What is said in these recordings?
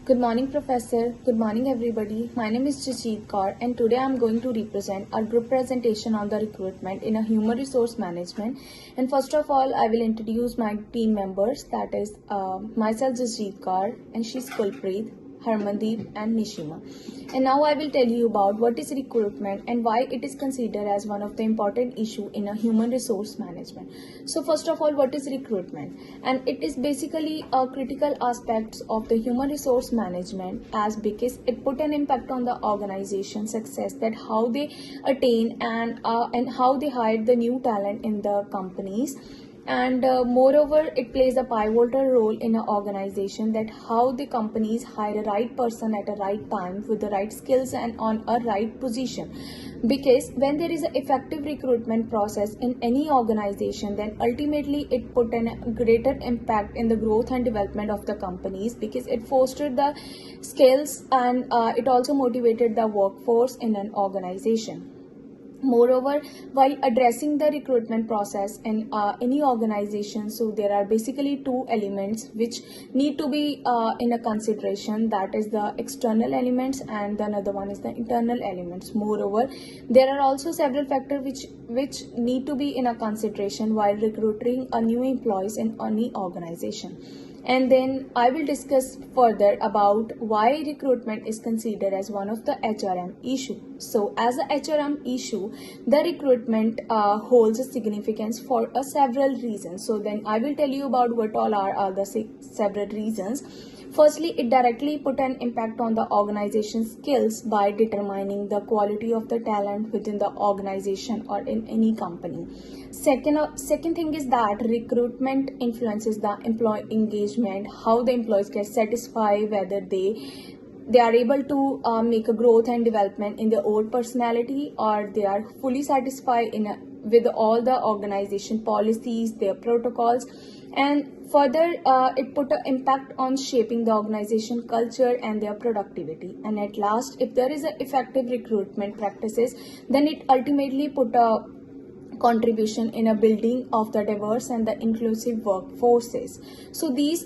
Good morning, Professor. Good morning, everybody. My name is Jasjeet Kaur, and today I'm going to represent our group presentation on the recruitment in a human resource management. And first of all, I will introduce my team members. That is myself, Jasjeet Kaur, and she's Kulpreet, Harmandeep, and Nishima. And now I will tell you about what is recruitment and why it is considered as one of the important issue in a human resource management. So first of all, what is recruitment? And it is basically a critical aspect of the human resource management as because it put an impact on the organization success, that how they attain and how they hire the new talent in the companies. And moreover, it plays a pivotal role in an organization, that how the companies hire a right person at a right time with the right skills and on a right position. Because when there is an effective recruitment process in any organization, then ultimately it put a greater impact in the growth and development of the companies, because it fostered the skills and it also motivated the workforce in an organization. Moreover, while addressing the recruitment process in any organization, so there are basically two elements which need to be in a consideration, that is the external elements and the another one is the internal elements. Moreover, there are also several factors which need to be in a consideration while recruiting a new employees in any organization. And then I will discuss further about why recruitment is considered as one of the HRM issue. So as a HRM issue, the recruitment holds a significance for several reasons. So then I will tell you about what all are the several reasons. Firstly, it directly put an impact on the organization skills by determining the quality of the talent within the organization or in any company. Second thing is that recruitment influences the employee engagement, how the employees get satisfied, whether they are able to make a growth and development in their own personality, or they are fully satisfied with all the organization policies, their protocols. And further, it put an impact on shaping the organization culture and their productivity. And at last, if there is an effective recruitment practices, then it ultimately put a contribution in a building of the diverse and the inclusive workforces. So this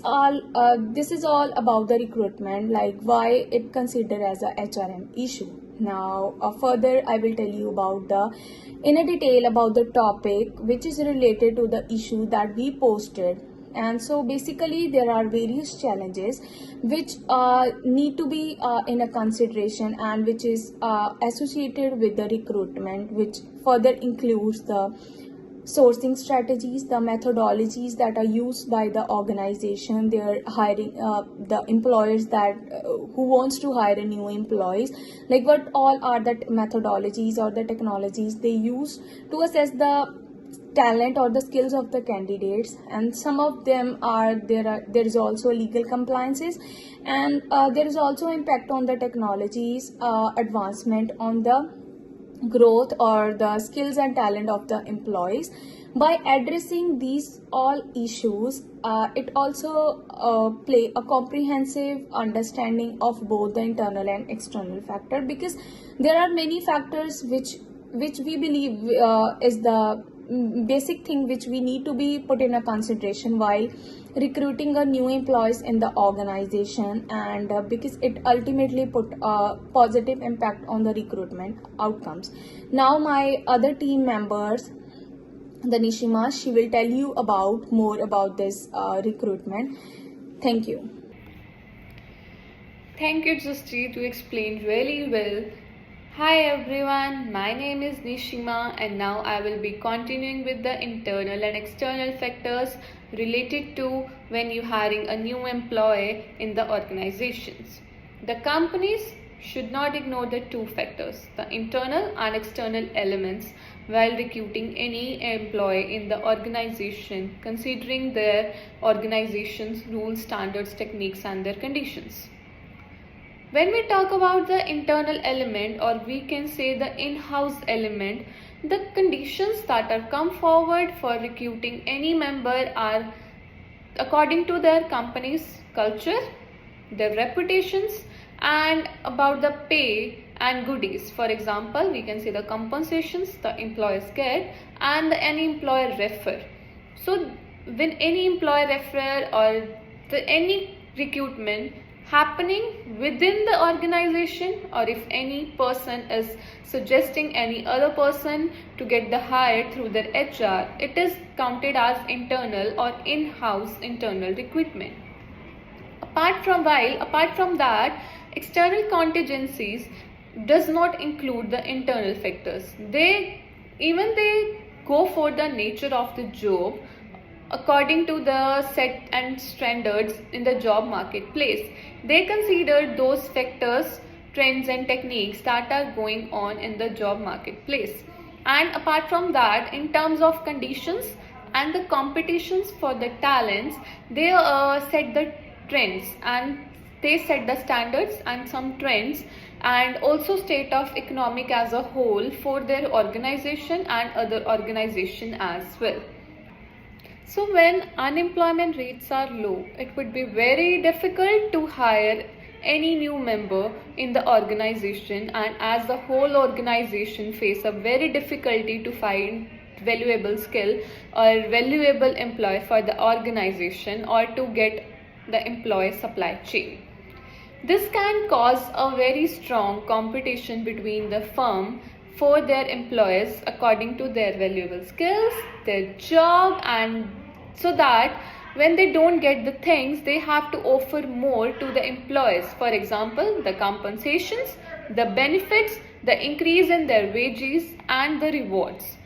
is all about the recruitment, like why it considered as a HRM issue. Now further I will tell you about in a detail about the topic which is related to the issue that we posted. And so basically there are various challenges which need to be in a consideration, and which is associated with the recruitment, which further includes the sourcing strategies, the methodologies that are used by the organization. They are hiring the employers that who wants to hire a new employees, like what all are the methodologies or the technologies they use to assess the talent or the skills of the candidates. And some of them are there is also legal compliances, and there is also impact on the technologies advancement on the growth or the skills and talent of the employees. By addressing these all issues, it also play a comprehensive understanding of both the internal and external factor, because there are many factors which we believe is the basic thing which we need to be put in a consideration while recruiting a new employees in the organization. And because it ultimately put a positive impact on the recruitment outcomes. Now my other team members, the Nishima, she will tell you more about this recruitment. Thank you. Thank you, Justine, to explain really well. Hi everyone, my name is Nishima, and now I will be continuing with the internal and external factors related to when you hiring a new employee in the organizations. The companies should not ignore the two factors, the internal and external elements, while recruiting any employee in the organization, considering their organization's rules, standards, techniques, and their conditions. When we talk about the internal element, or we can say the in-house element, the conditions that are come forward for recruiting any member are according to their company's culture, their reputations, and about the pay and goodies. For example, we can say the compensations the employees get and any employer refer. So when any employer refer or any recruitment happening within the organization, or if any person is suggesting any other person to get the hire through their HR, it is counted as internal or in-house internal recruitment. Apart from that, external contingencies does not include the internal factors. They go for the nature of the job according to the set and standards in the job marketplace. They consider those factors, trends and techniques that are going on in the job marketplace. And apart from that, in terms of conditions and the competitions for the talents, they set the trends, and they set the standards and some trends, and also state of economic as a whole for their organization and other organization as well. So when unemployment rates are low, it would be very difficult to hire any new member in the organization, and as the whole organization face a very difficulty to find valuable skill or valuable employee for the organization, or to get the employee supply chain. This can cause a very strong competition between the firm for their employees according to their valuable skills, their job, and so that when they don't get the things, they have to offer more to the employees. For example, the compensations, the benefits, the increase in their wages, and the rewards.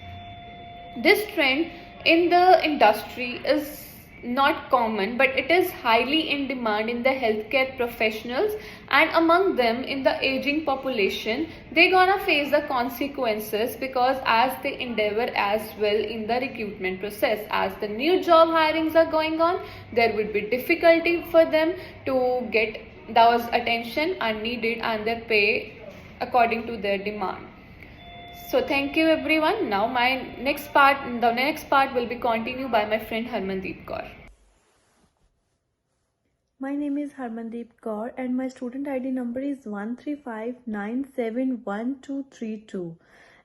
This trend in the industry is not common, but it is highly in demand in the healthcare professionals, and among them in the aging population. They gonna face the consequences, because as they endeavor as well in the recruitment process, as the new job hirings are going on, there would be difficulty for them to get those attention and needed and their pay according to their demand. So thank you everyone. Now the next part will be continued by my friend Harmandeep Kaur. My name is Harmandeep Kaur and my student ID number is 135971232.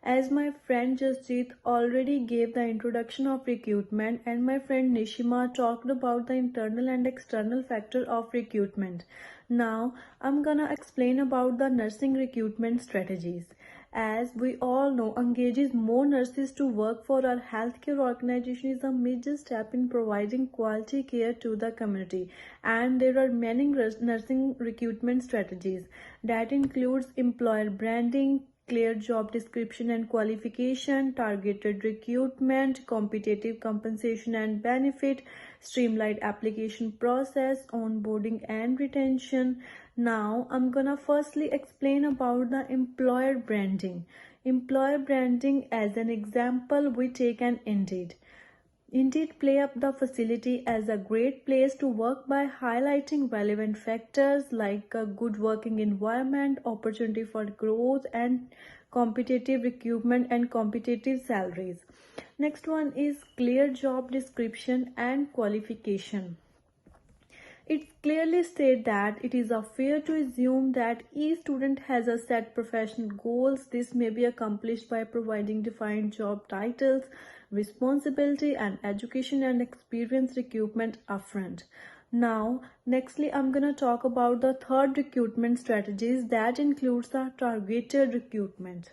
As my friend Jasjeet already gave the introduction of recruitment, and my friend Nishima talked about the internal and external factor of recruitment. Now I'm gonna explain about the nursing recruitment strategies. As we all know, engaging more nurses to work for our healthcare organization is a major step in providing quality care to the community. And there are many nursing recruitment strategies that includes employer branding, clear job description and qualification, targeted recruitment, competitive compensation and benefit, streamlined application process, onboarding and retention. Now I'm gonna firstly explain about the employer branding. Employer branding, as an example, we take an Indeed. Indeed play up the facility as a great place to work by highlighting relevant factors like a good working environment, opportunity for growth, and competitive recruitment and competitive salaries. Next one is clear job description and qualification. It clearly states that it is fair to assume that each student has a set professional goals. This may be accomplished by providing defined job titles, responsibility, and education and experience recruitment upfront. Now, nextly, I'm going to talk about the third recruitment strategies that includes the targeted recruitment.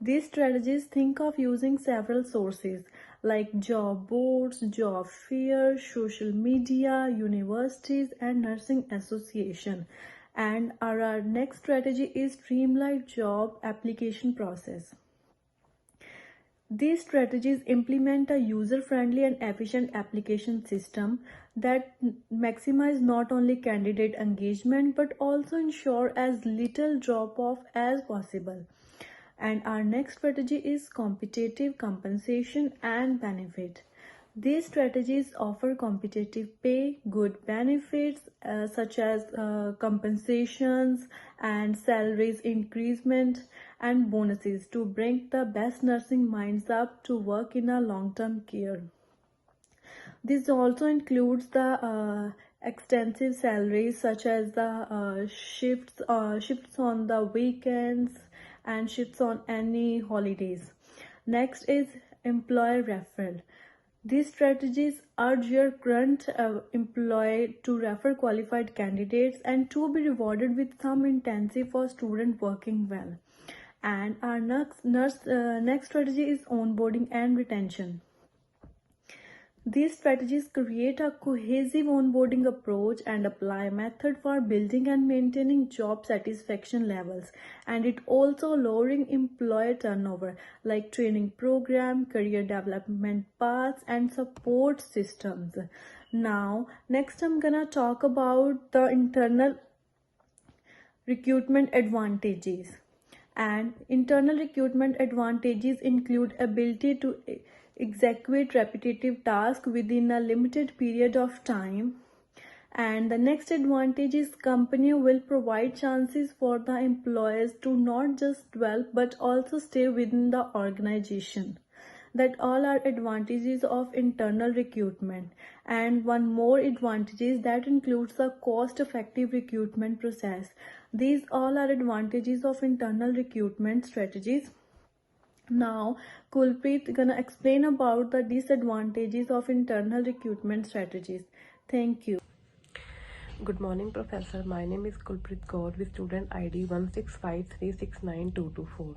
These strategies think of using several sources like job boards, job fairs, social media, universities, and nursing association. And our next strategy is streamlined job application process. These strategies implement a user-friendly and efficient application system that maximize not only candidate engagement but also ensure as little drop-off as possible. And our next strategy is competitive compensation and benefit. These strategies offer competitive pay, good benefits such as compensations and salaries increasement and bonuses to bring the best nursing minds up to work in a long-term care. This also includes the extensive salaries such as the shifts on the weekends and shifts on any holidays. Next is employer referral. These strategies urge your current employer to refer qualified candidates and to be rewarded with some incentive for student working well. And our next strategy is onboarding and retention. These strategies create a cohesive onboarding approach and apply method for building and maintaining job satisfaction levels, and it also lowering employer turnover like training program, career development paths and support systems. Now next I'm gonna talk about the internal recruitment advantages. And internal recruitment advantages include ability to execute repetitive tasks within a limited period of time. And the next advantage is company will provide chances for the employees to not just dwell but also stay within the organization. That all are advantages of internal recruitment. And one more advantage is that includes the cost effective recruitment process. These all are advantages of internal recruitment strategies. Now Kulpreet gonna explain about the disadvantages of internal recruitment strategies. Thank you. Good morning, Professor. My name is Kulpreet Kaur with student ID 165369224.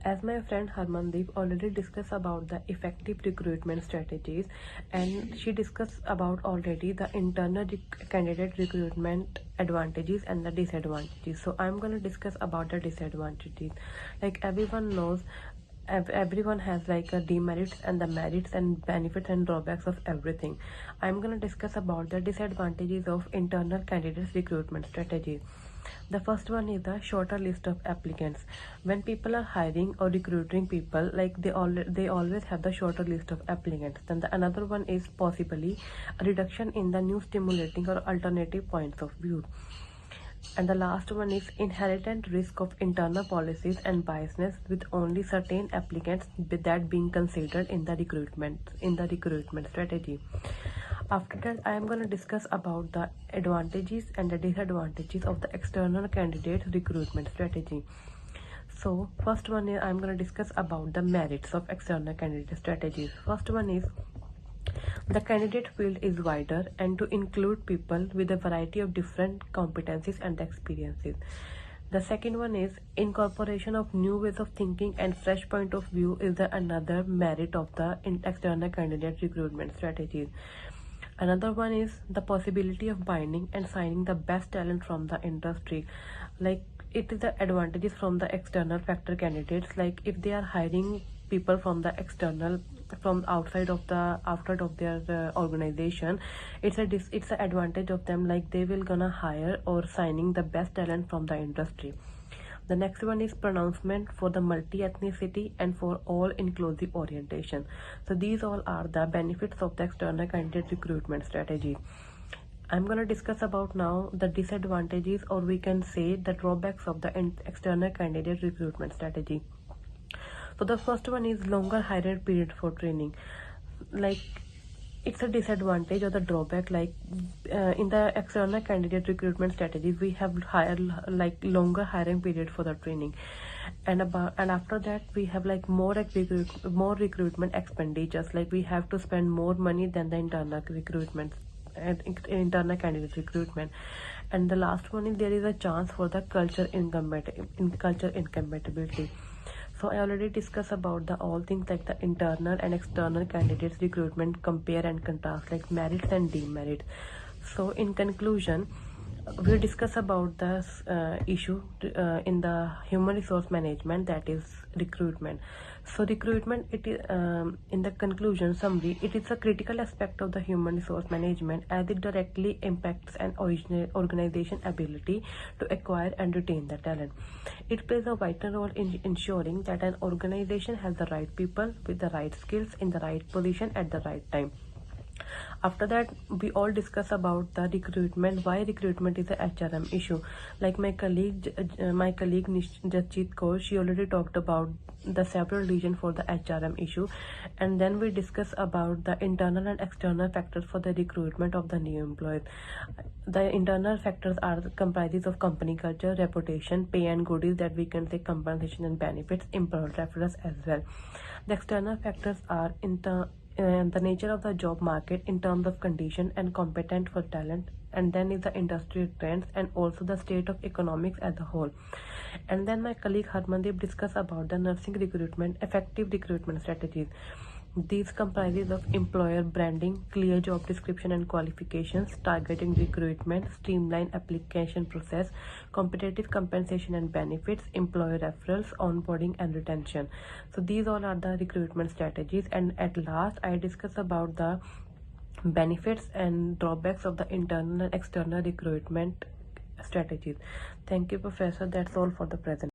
As my friend Harmandeep already discussed about the effective recruitment strategies, and she discussed about already the internal candidate recruitment advantages and the disadvantages. So I'm going to discuss about the disadvantages. Like everyone knows, everyone has like a demerits and the merits and benefits and drawbacks of everything. I'm going to discuss about the disadvantages of internal candidates recruitment strategy. The first one is the shorter list of applicants. When people are hiring or recruiting people, like they always have the shorter list of applicants. Then the another one is possibly a reduction in the new stimulating or alternative points of view. And the last one is inherent risk of internal policies and biasness with only certain applicants that being considered in the recruitment strategy. After that, I am going to discuss about the advantages and the disadvantages of the external candidate recruitment strategy. So first one is I'm going to discuss about the merits of external candidate strategies. First one is the candidate field is wider and to include people with a variety of different competencies and experiences. The second one is incorporation of new ways of thinking and fresh point of view is the another merit of the external candidate recruitment strategies. Another one is the possibility of binding and signing the best talent from the industry. Like it is the advantages from the external factor candidates, like if they are hiring people from the external from outside of their organization, it's an advantage of them, like they will gonna hire or signing the best talent from the industry. The next one is pronouncement for the multi-ethnicity and for all inclusive orientation. So these all are the benefits of the external candidate recruitment strategy. I'm going to discuss about now the disadvantages, or we can say the drawbacks of the external candidate recruitment strategy. So the first one is longer hired period for training. Like it's a disadvantage or the drawback, like in the external candidate recruitment strategies we have longer hiring period for the training, and after that we have like more recruitment expenditures, like we have to spend more money than the internal recruitment and internal candidate recruitment. And the last one is there is a chance for the culture incompatibility. So I already discussed about the all things like the internal and external candidates recruitment, compare and contrast, like merits and demerits. So in conclusion, we'll discuss about this issue in the human resource management, that is recruitment. So recruitment, it is in the conclusion summary, it is a critical aspect of the human resource management as it directly impacts an organization ability to acquire and retain the talent. It plays a vital role in ensuring that an organization has the right people with the right skills in the right position at the right time. After that, we all discuss about the recruitment, why recruitment is a HRM issue. Like my colleague Jasjeet Kaur, she already talked about the several reasons for the HRM issue, and then we discuss about the internal and external factors for the recruitment of the new employees. The internal factors are comprises of company culture, reputation, pay and goodies, that we can say compensation and benefits, employer referrals as well. The external factors are the nature of the job market in terms of condition and competent for talent, and then is the industry trends and also the state of economics as a whole. And then my colleague Harmandeep discuss about the nursing recruitment, effective recruitment strategies. These comprises of employer branding, clear job description and qualifications, targeting recruitment, streamline application process, competitive compensation and benefits, employer referrals, onboarding and retention. So these all are the recruitment strategies. And at last, I discuss about the benefits and drawbacks of the internal and external recruitment strategies. Thank you, Professor. That's all for the present.